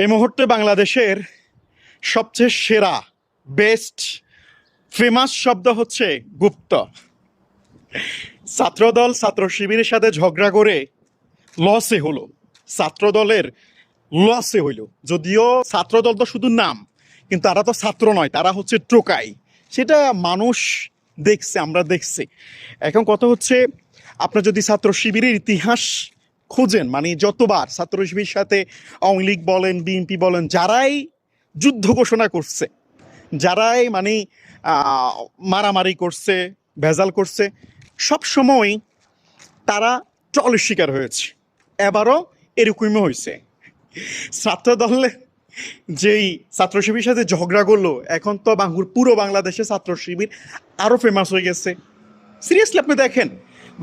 এই মুহূর্তে বাংলাদেশের সবচেয়ে সেরা বেস্ট ফেমাস শব্দ হচ্ছে গুপ্ত। ছাত্রদল ছাত্র শিবিরের সাথে ঝগড়া করে লসে হলো, ছাত্রদলের লসে হইল। যদিও ছাত্রদল তো শুধু নাম, কিন্তু তারা তো ছাত্র নয়, তারা হচ্ছে টোকাই। সেটা মানুষ দেখছে, আমরা দেখছি। এখন কথা হচ্ছে, আপনার যদি ছাত্র শিবিরের ইতিহাস খোঁজেন, মানে যতবার ছাত্র শিবিরের সাথে আওয়ামী লীগ বলেন, বিএনপি বলেন, যারাই যুদ্ধ ঘোষণা করছে, যারাই মানে মারামারি করছে, ভেজাল করছে, সব সময় তারা ট্রলের শিকার হয়েছে। এবারও এরকমই হয়েছে। ছাত্রদলে যেই ছাত্র শিবিরের সাথে ঝগড়া করলো, এখন তো পুরো বাংলাদেশে ছাত্র শিবির আরও ফেমাস হয়ে গেছে। সিরিয়াসলি আপনি দেখেন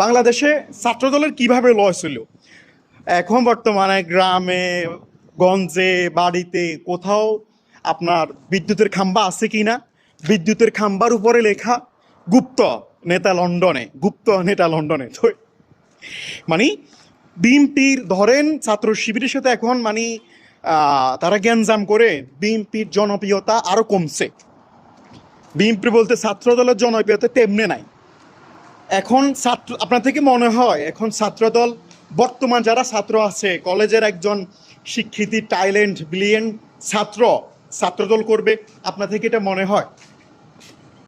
বাংলাদেশে ছাত্রদলের কিভাবে লস হলো। এখন বর্তমানে গ্রামে গঞ্জে বাড়িতে কোথাও আপনার বিদ্যুতের খাম্বা আছে কি না, বিদ্যুতের খাম্বার উপরে লেখা গুপ্ত নেতা লন্ডনে, গুপ্ত নেতা লন্ডনে। তো মানে বিএনপির ধরেন ছাত্র শিবিরের সাথে এখন মানে তারা গ্যাঞ্জাম করে বিএনপির জনপ্রিয়তা আরও কমছে। বিএনপি বলতে ছাত্রদলের জনপ্রিয়তা তেমনি নাই। এখন ছাত্র, আপনার থেকে মনে হয় এখন ছাত্রদল, বর্তমান যারা ছাত্র আছে, কলেজের একজন শিক্ষিত ট্যালেন্ট ব্রিলিয়েন্ট ছাত্রদল করবে, আপনার থেকে এটা মনে হয়?